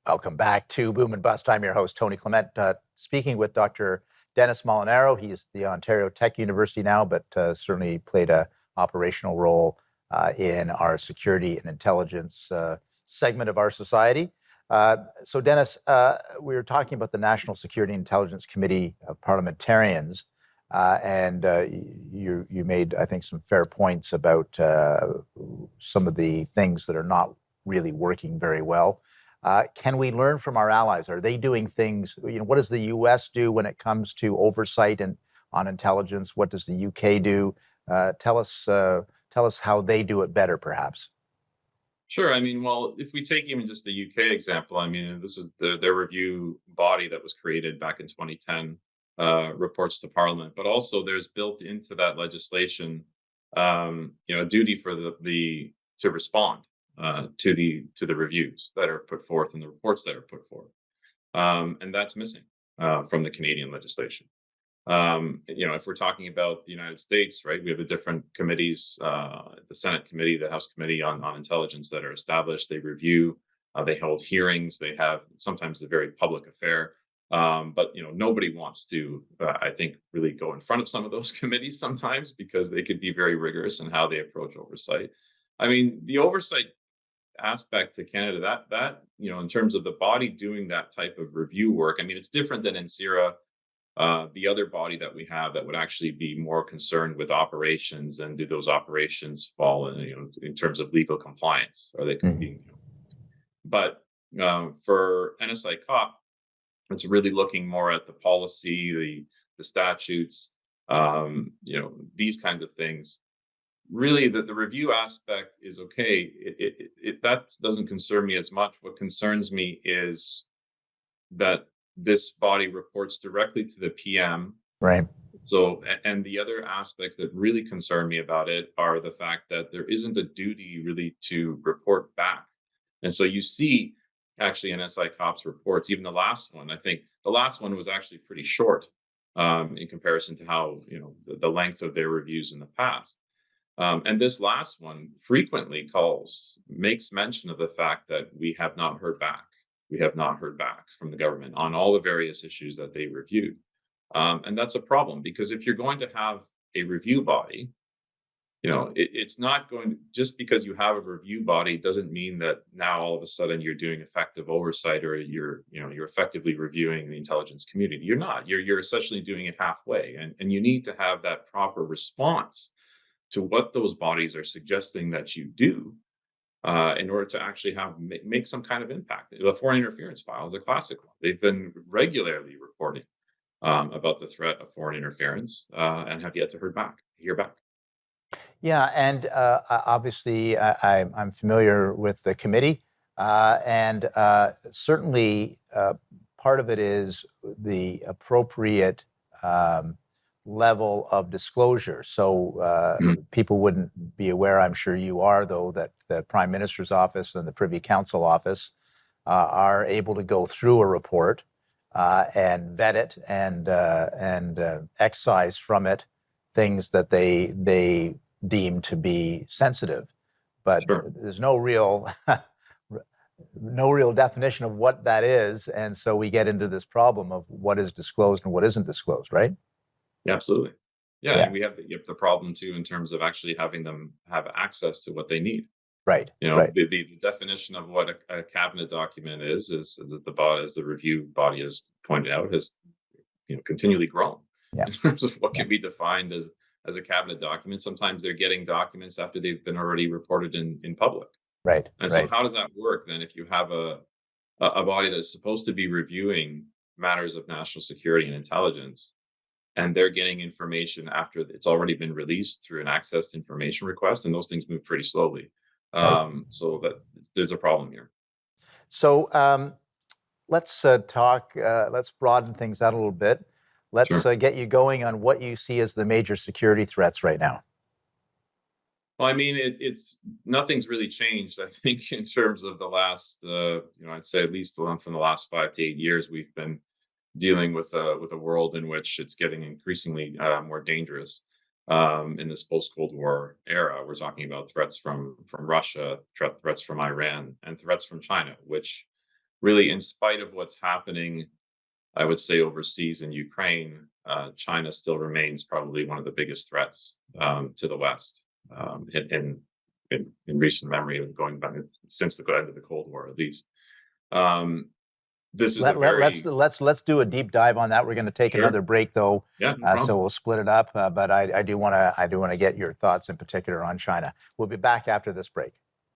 Welcome back to Boom and Bust. I'm your host, Tony Clement, speaking with Dr. Dennis Molinaro. He's the Ontario Tech University now, but certainly played a operational role in our security and intelligence segment of our society. So, Dennis, we were talking about the National Security and Intelligence Committee of Parliamentarians, and you made, I think, some fair points about some of the things that are not really working very well. Can we learn from our allies? Are they doing things? What does the U.S. do when it comes to oversight and on intelligence? What does the U.K. do? Tell us how they do it better, perhaps. Sure. I mean, well, if we take even just the UK example, I mean, this is their review body that was created back in 2010, reports to Parliament, but also there's built into that legislation, a duty for the to respond to the reviews that are put forth and the reports that are put forth, and that's missing from the Canadian legislation. If we're talking about the United States, right, we have the different committees, the Senate committee, the House committee on intelligence that are established. They review, they hold hearings, they have sometimes a very public affair. But nobody wants to, I think, really go in front of some of those committees sometimes because they could be very rigorous in how they approach oversight. I mean, the oversight aspect to Canada, that in terms of the body doing that type of review work, I mean, it's different than in CIRA. The other body that we have that would actually be more concerned with operations and do those operations fall in terms of legal compliance? Are they being, but for NSI COP, it's really looking more at the policy, the statutes, these kinds of things. Really, the review aspect is okay. That doesn't concern me as much. What concerns me is that this body reports directly to the PM. Right. So, and the other aspects that really concern me about it are the fact that there isn't a duty really to report back. And so you see, actually, NSI COP's reports, even the last one, I think the last one was actually pretty short in comparison to how, the length of their reviews in the past. And this last one frequently makes mention of the fact that we have not heard back. We have not heard back from the government on all the various issues that they reviewed. And that's a problem because if you're going to have a review body, it's not going to, just because you have a review body doesn't mean that now all of a sudden you're doing effective oversight or you're effectively reviewing the intelligence community. You're not. You're essentially doing it halfway. And you need to have that proper response to what those bodies are suggesting that you do in order to actually make some kind of impact. The foreign interference file is a classic one. They've been regularly reporting about the threat of foreign interference and have yet to hear back. Yeah, and obviously I'm familiar with the committee, and certainly part of it is the appropriate level of disclosure. So people wouldn't be aware, I'm sure you are, though, that the Prime Minister's office and the Privy Council office are able to go through a report and vet it and excise from it things that they deem to be sensitive. But Sure. there's no real definition of what that is, and so we get into this problem of what is disclosed and what isn't disclosed, right? Yeah, absolutely. Yeah, Yeah. and we have the problem too in terms of actually having them have access to what they need. Right. Right. The definition of what a cabinet document is that as the review body has pointed out, has continually grown Yeah. in terms of what can be defined as a cabinet document. Sometimes they're getting documents after they've been already reported in public. Right. And right. so how does that work then if you have a body that's supposed to be reviewing matters of national security and intelligence, and they're getting information after it's already been released through an access information request, and those things move pretty slowly. So that there's a problem here. So let's talk. Let's broaden things out a little bit. Let's Sure. get you going on what you see as the major security threats right now. Well, I mean, it's nothing's really changed. I think in terms of the last, I'd say at least from the last 5 to 8 years, we've been dealing with a world in which it's getting increasingly more dangerous. In this post-Cold War era, we're talking about threats from Russia, threats from Iran, and threats from China, which really, in spite of what's happening, I would say overseas in Ukraine, China still remains probably one of the biggest threats to the West in recent memory, going back since the end of the Cold War, at least. This is a very Let's do a deep dive on that. We're going to take Sure. another break, though, Yeah, no so problem. we'll split it up. But I do want to get your thoughts in particular on China. We'll be back after this break.